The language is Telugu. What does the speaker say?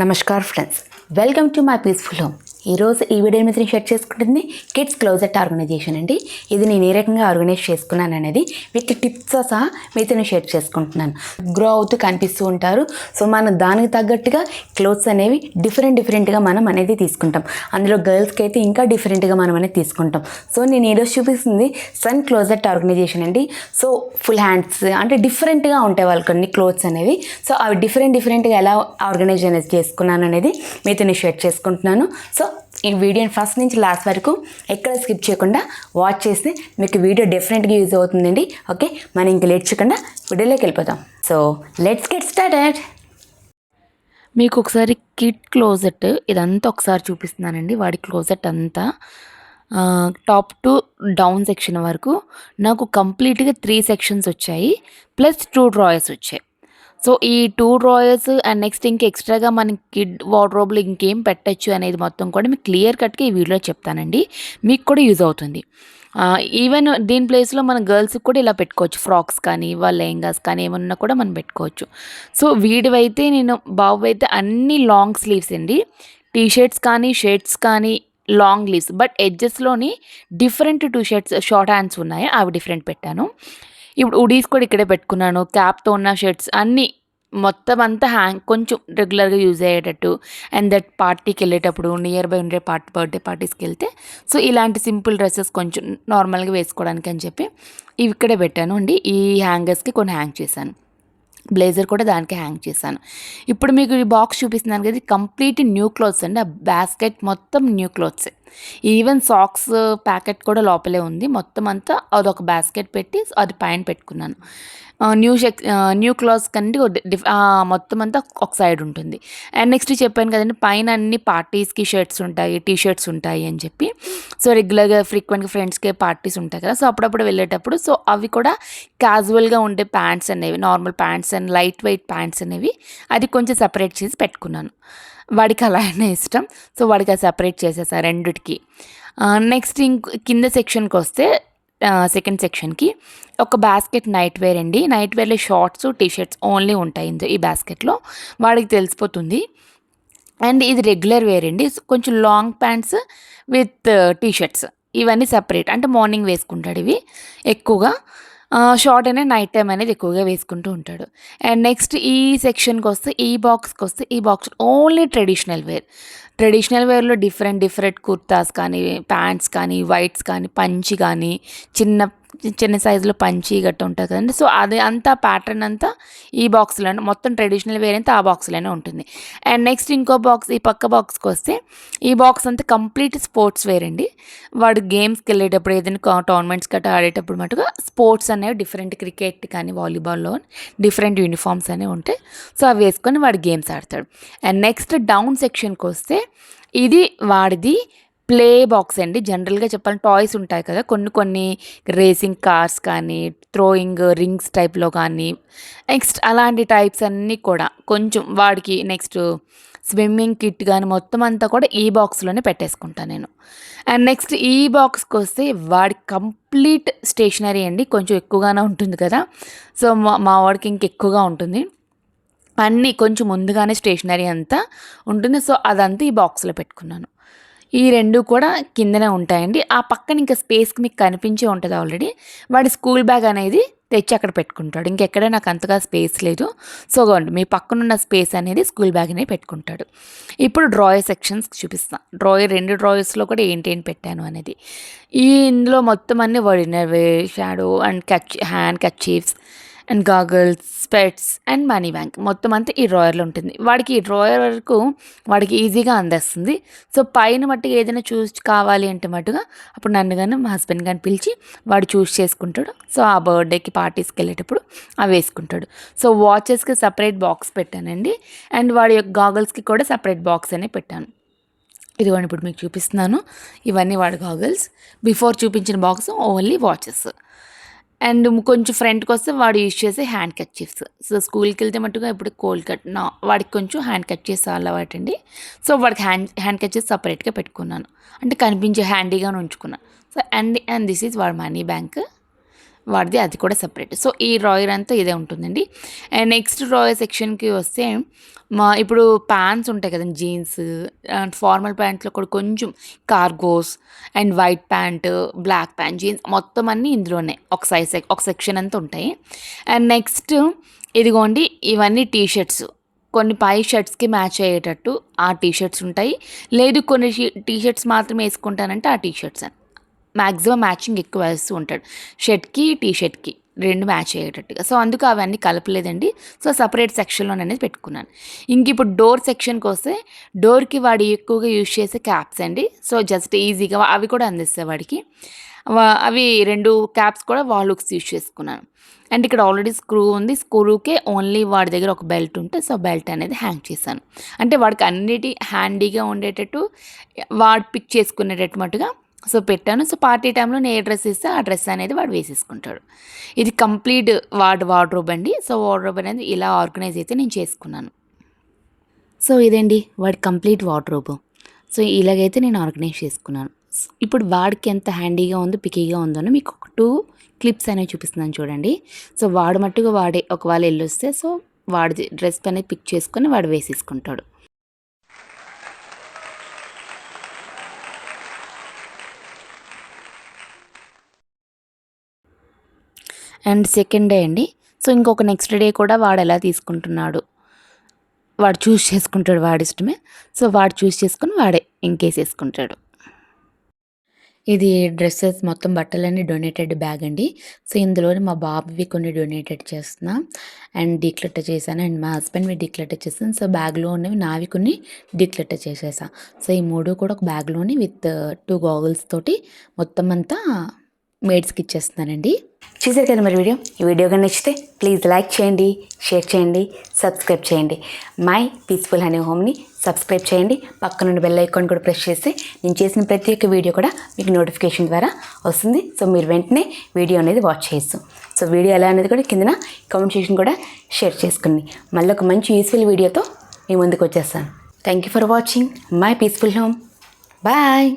Namaskar friends, welcome to my peaceful home. ఈరోజు ఈ వీడియో మీద నేను షేర్ చేసుకుంటుంది కిడ్స్ క్లోజెట్ ఆర్గనైజేషన్ అండి. ఇది నేను ఏ రకంగా ఆర్గనైజ్ చేసుకున్నాను అనేది విత్ టిప్స్తో సహా మీతో నేను షేర్ చేసుకుంటున్నాను. గ్రో అవుతూ కనిపిస్తూ ఉంటారు. సో మనం దానికి తగ్గట్టుగా క్లోత్స్ అనేవి డిఫరెంట్గా మనం అనేది తీసుకుంటాం. అందులో గర్ల్స్కి అయితే ఇంకా డిఫరెంట్గా మనం అనేది తీసుకుంటాం. సో నేను ఈరోజు చూపిస్తుంది సన్ క్లోజెట్ ఆర్గనైజేషన్ అండి. సో ఫుల్ హ్యాండ్స్ అంటే డిఫరెంట్గా ఉంటాయి వాళ్ళు కొన్ని క్లోత్స్ అనేవి. సో అవి డిఫరెంట్గా ఎలా ఆర్గనైజ్ అనేది చేసుకున్నాను అనేది మీతో నేను షేర్ చేసుకుంటున్నాను. సో ఈ వీడియోని ఫస్ట్ నుంచి లాస్ట్ వరకు ఎక్కడ స్కిప్ చేయకుండా వాచ్ చేస్తే మీకు వీడియో డెఫినెట్గా యూజ్ అవుతుందండి. ఓకే, మనం ఇంక లేట్ చేయకుండా వీడియోలోకి వెళ్ళిపోతాం. So let's get started. మీకు ఒకసారి కిడ్ క్లోజెట్ ఇదంతా ఒకసారి చూపిస్తున్నానండి. వాడి క్లోజెట్ అంతా టాప్ టు డౌన్ సెక్షన్ వరకు నాకు కంప్లీట్గా 3 సెక్షన్స్ వచ్చాయి, ప్లస్ 2 డ్రాయర్స్ వచ్చాయి. సో ఈ 2 డ్రాయర్స్ అండ్ నెక్స్ట్ ఇంక ఎక్స్ట్రాగా మనకి కిడ్ వార్డ్రోబ్లో ఇంకేం పెట్టచ్చు అనేది మొత్తం కూడా మీకు క్లియర్ కట్గా ఈ వీడియోలో చెప్తానండి. మీకు కూడా యూజ్ అవుతుంది. ఈవెన్ దీని ప్లేస్లో మన గర్ల్స్కి కూడా ఇలా పెట్టుకోవచ్చు. ఫ్రాక్స్ కానీ వాళ్ళ లెహంగాస్ కానీ ఏమన్నా కూడా మనం పెట్టుకోవచ్చు. సో వీడివైతే బాబు అయితే అన్ని లాంగ్ స్లీవ్స్ అండి. టీషర్ట్స్ కానీ షర్ట్స్ కానీ లాంగ్ లీవ్స్, బట్ ఎడ్జెస్లోని డిఫరెంట్ 2 షర్ట్స్ షార్ట్ హ్యాండ్స్ ఉన్నాయి, అవి డిఫరెంట్ పెట్టాను. ఇప్పుడు ఉడీస్ కూడా ఇక్కడే పెట్టుకున్నాను. క్యాప్తో ఉన్న షర్ట్స్ అన్నీ మొత్తం అంతా కొంచెం రెగ్యులర్గా యూజ్ అయ్యేటట్టు అండ్ దట్ పార్టీకి వెళ్ళేటప్పుడు నియర్ బై ఉండే బర్త్డే పార్టీస్కి వెళ్తే సో ఇలాంటి సింపుల్ డ్రెస్సెస్ కొంచెం నార్మల్గా వేసుకోవడానికి అని చెప్పి ఇవి ఇక్కడే పెట్టాను అండి. ఈ హ్యాంగర్స్కి కొన్ని హ్యాంగ్ చేశాను. బ్లేజర్ కూడా దానికి హ్యాంగ్ చేశాను. ఇప్పుడు మీకు ఈ బాక్స్ చూపిస్తున్నాను కదా, కంప్లీట్ న్యూ క్లోత్స్ అండి. ఆ బాస్కెట్ మొత్తం new clothes. Even socks packet కూడా లోపలే ఉంది. మొత్తం అంతా అదొక బాస్కెట్ పెట్టి అది పైన పెట్టుకున్నాను. న్యూ క్లాత్స్ కంటే మొత్తం అంతా ఒక సైడ్ ఉంటుంది. అండ్ నెక్స్ట్ చెప్పాను కదండి, పైన అన్ని పార్టీస్కి షర్ట్స్ ఉంటాయి, టీ షర్ట్స్ ఉంటాయి అని చెప్పి. సో రెగ్యులర్గా ఫ్రీక్వెంట్గా ఫ్రెండ్స్కి పార్టీస్ ఉంటాయి కదా, సో అప్పుడప్పుడు వెళ్ళేటప్పుడు సో అవి కూడా క్యాజువల్గా ఉండే ప్యాంట్స్ అనేవి, normal pants and light weight pants అనేవి అది కొంచెం సపరేట్ చేసి పెట్టుకున్నాను. వాడికి అలా అయినా ఇష్టం, సో వాడికి అది సపరేట్ చేసేసా రెండిటికి. నెక్స్ట్ కింద సెక్షన్కి వస్తే సెకండ్ సెక్షన్కి ఒక బాస్కెట్ నైట్ వేర్ అండి. నైట్ వేర్లో షార్ట్స్ టీ షర్ట్స్ ఓన్లీ ఉంటాయి ఈ బాస్కెట్లో, వాడికి తెలిసిపోతుంది. అండ్ ఇది రెగ్యులర్ వేర్ అండి. కొంచెం long pants with T shirts ఇవన్నీ సపరేట్, అంటే మార్నింగ్ వేసుకుంటాడు ఇవి ఎక్కువగా. షార్ట్ అనేది నైట్ టైం అనేది ఎక్కువగా వేసుకుంటూ ఉంటాడు. అండ్ నెక్స్ట్ ఈ సెక్షన్కి వస్తే ఈ బాక్స్ ఓన్లీ ట్రెడిషనల్ వేర్లో డిఫరెంట్ కుర్తాస్ కానీ ప్యాంట్స్ కానీ వైట్స్ కానీ పంచి కానీ చిన్న సైజులో పంచి గట్ట ఉంటుంది కదండి. సో అది అంతా ప్యాటర్న్ అంతా ఈ బాక్స్లోనే, మొత్తం ట్రెడిషనల్ వేర్ అంతా ఆ బాక్స్లోనే ఉంటుంది. అండ్ నెక్స్ట్ ఇంకో బాక్స్, ఈ పక్క బాక్స్కి వస్తే ఈ బాక్స్ అంతా కంప్లీట్ స్పోర్ట్స్ వేర్ అండి. వాడు గేమ్స్కి వెళ్ళేటప్పుడు ఏదైనా టోర్నమెంట్స్ గట్రా ఆడేటప్పుడు మటుగా స్పోర్ట్స్ అనేవి డిఫరెంట్, క్రికెట్ కానీ వాలీబాల్లో డిఫరెంట్ యూనిఫామ్స్ అనేవి ఉంటాయి. సో అవి వేసుకొని వాడు గేమ్స్ ఆడతాడు. అండ్ నెక్స్ట్ డౌన్ సెక్షన్కి వస్తే ఇది వాడిది ప్లే బాక్స్ అండి. జనరల్గా చెప్పాలంటే టాయ్స్ ఉంటాయి కదా, కొన్ని రేసింగ్ కార్స్ కానీ థ్రోయింగ్ రింగ్స్ టైప్లో కానీ నెక్స్ట్ అలాంటి టైప్స్ అన్నీ కూడా కొంచెం వాడికి నెక్స్ట్ స్విమ్మింగ్ కిట్ కానీ మొత్తం అంతా కూడా ఈ బాక్స్లోనే పెట్టేసుకుంటాను నేను. అండ్ నెక్స్ట్ ఈ బాక్స్కి వస్తే వాడి కంప్లీట్ స్టేషనరీ అండి. కొంచెం ఎక్కువగానే ఉంటుంది కదా, సో మా వాడికి ఇంకెక్కువగా ఉంటుంది. అన్నీ కొంచెం ముందుగానే స్టేషనరీ అంతా ఉంటుంది. సో అదంతా ఈ బాక్స్లో పెట్టుకున్నాను. ఈ 2 కూడా కిందనే ఉంటాయండి. ఆ పక్కన ఇంకా స్పేస్కి మీకు కనిపించే ఉంటుంది ఆల్రెడీ. వాడి స్కూల్ బ్యాగ్ అనేది తెచ్చి అక్కడ పెట్టుకుంటాడు. ఇంకెక్కడ నాకు అంతగా స్పేస్ లేదు. సో మీ పక్కనున్న స్పేస్ అనేది స్కూల్ బ్యాగ్ అనేది పెట్టుకుంటాడు. ఇప్పుడు డ్రాయర్ సెక్షన్స్ చూపిస్తాను. 2 డ్రాయర్స్లో కూడా ఏంటి పెట్టాను అనేది. ఇందులో మొత్తం అన్ని వాడినర్ wear, shadow and handkerchiefs and goggles, specs and money bank మొత్తం అంతా ఈ డ్రాయర్లో ఉంటుంది. వాడికి ఈ డ్రాయర్ వరకు వాడికి ఈజీగా అందేస్తుంది. సో పైన మట్టుగా ఏదైనా కావాలి అంటే మట్టుగా అప్పుడు నన్ను కానీ మా హస్బెండ్ కానీ పిలిచి వాడు చేసుకుంటాడు. సో ఆ బర్త్డేకి పార్టీస్కి వెళ్ళేటప్పుడు అవి వేసుకుంటాడు. సో వాచెస్కి సపరేట్ బాక్స్ పెట్టానండి. అండ్ వాడి యొక్క గాగల్స్కి కూడా సపరేట్ బాక్స్ అనే పెట్టాను. ఇదిగోండి ఇప్పుడు మీకు చూపిస్తున్నాను. ఇవన్నీ వాడి గాగల్స్. బిఫోర్ చూపించిన బాక్స్ ఓన్లీ వాచెస్. అండ్ కొంచెం ఫ్రంట్కి వస్తే వాడు యూజ్ చేసే హ్యాండ్ కర్చీఫ్స్. సో స్కూల్కి వెళ్తే మట్టుగా ఇప్పుడు కోల్డ్ కట్ వాడికి కొంచెం హ్యాండ్ కర్చీఫ్స్ అలవాటు అండి. సో వాడికి హ్యాండ్ కర్చీఫ్స్ సపరేట్గా పెట్టుకున్నాను, అంటే కనిపించే హ్యాండీగా ఉంచుకున్నాను. సో అండ్ దిస్ ఈజ్ వాడి మనీ బ్యాంక్. వాడిది అది కూడా సపరేట్. సో ఈ డ్రాయర్ అంతా ఇదే ఉంటుందండి. అండ్ నెక్స్ట్ డ్రాయర్ సెక్షన్కి వస్తే ఇప్పుడు ప్యాంట్స్ ఉంటాయి కదండి, జీన్స్ అండ్ ఫార్మల్ ప్యాంట్లో కూడా కొంచెం cargos and white pant, black pant, jeans మొత్తం అన్నీ ఇందులోనే ఒక సెక్షన్ అంతా ఉంటాయి. అండ్ నెక్స్ట్ ఇదిగోండి ఇవన్నీ టీ షర్ట్స్, కొన్ని పై షర్ట్స్కి మ్యాచ్ అయ్యేటట్టు ఆ టీ షర్ట్స్ ఉంటాయి. లేదు కొన్ని టీ షర్ట్స్ మాత్రమే వేసుకుంటానంటే ఆ టీ షర్ట్స్ అని మ్యాక్సిమం మ్యాచింగ్ ఎక్కువ వేస్తూ ఉంటాడు, షర్ట్కి టీ షర్ట్కి 2 మ్యాచ్ అయ్యేటట్టుగా. సో అందుకు అవన్నీ కలపలేదండి. సో సపరేట్ సెక్షన్లో అనేది పెట్టుకున్నాను. ఇంక ఇప్పుడు డోర్ సెక్షన్కి వస్తే డోర్కి వాడు ఎక్కువగా యూజ్ చేసే క్యాప్స్ అండి. సో జస్ట్ ఈజీగా అవి కూడా అందిస్తాయి వాడికి. అవి 2 క్యాప్స్ కూడా వాల్ హుక్స్ యూజ్ చేసుకున్నాను. అండ్ ఇక్కడ ఆల్రెడీ స్క్రూ ఉంది, స్క్రూకే ఓన్లీ వాడి దగ్గర ఒక బెల్ట్ ఉంటే సో బెల్ట్ అనేది హ్యాంగ్ చేశాను. అంటే వాడికి అన్నిటి హ్యాండీగా ఉండేటట్టు వాడు పిక్ చేసుకునేటట్టుగా సో పెట్టాను. సో పార్టీ టైంలో నేను ఏ డ్రెస్ ఇస్తే ఆ డ్రెస్ అనేది వాడు వేసేసుకుంటాడు. ఇది కంప్లీట్ వార్డ్రోబ్ అండి. సో వార్డ్రోబ్ అనేది ఇలా ఆర్గనైజ్ అయితే నేను చేసుకున్నాను. సో ఇదండి వాడి కంప్లీట్ వార్డ్రోబ్. సో ఇలాగైతే నేను ఆర్గనైజ్ చేసుకున్నాను. ఇప్పుడు వాడికి ఎంత హ్యాండీగా ఉందో పికీగా ఉందో మీకు ఒక 2 క్లిప్స్ అనేవి చూపిస్తున్నాను చూడండి. సో వాడు మట్టుగా వాడే ఒకవేళ వెళ్ళొస్తే సో వాడి డ్రెస్ అనేది పిక్ చేసుకొని వాడు వేసేసుకుంటాడు. అండ్ సెకండ్ డే అండి. సో ఇంకొక నెక్స్ట్ డే కూడా వాడు ఎలా తీసుకుంటున్నాడు, వాడు చూస్ చేసుకుంటాడు, వాడి ఇష్టమే. సో వాడు చూస్ చేసుకుని వాడే ఇంకేసేసుకుంటాడు. ఇది డ్రెస్సెస్ మొత్తం బట్టలన్నీ డొనేటెడ్ బ్యాగ్ అండి. సో ఇందులోనే మా బాబువి కొన్ని డొనేటెడ్ చేస్తున్నా అండ్ డీక్లటర్ చేశాను అండ్ మా హస్బెండ్వి డీక్లటర్ చేశాను. సో బ్యాగ్లో ఉన్నవి నావి కొన్ని డీక్లటర్ చేసేసా. సో ఈ 3 కూడా ఒక బ్యాగ్లోని విత్ 2 గాగుల్స్ తోటి మొత్తం అంతా మేడ్స్కి ఇచ్చేస్తున్నానండి. చూసారు కదా మరి వీడియో. ఈ వీడియో కానీ నచ్చితే ప్లీజ్ లైక్ చేయండి, షేర్ చేయండి, సబ్స్క్రైబ్ చేయండి. మై పీస్ఫుల్ హనీ హోమ్ని సబ్స్క్రైబ్ చేయండి. పక్కనున్న బెల్ ఐకాన్ కూడా ప్రెస్ చేస్తే నేను చేసిన ప్రతి ఒక్క వీడియో కూడా మీకు నోటిఫికేషన్ ద్వారా వస్తుంది. సో మీరు వెంటనే వీడియో అనేది వాచ్ చేయొచ్చు. సో వీడియో ఎలా అనేది కూడా కింద కామెంట్ సెక్షన్ కూడా షేర్ చేసుకోండి. మళ్ళీ ఒక మంచి యూస్ఫుల్ వీడియోతో మీ ముందుకు వచ్చేస్తాను. Thank you for watching my peaceful home. Bye.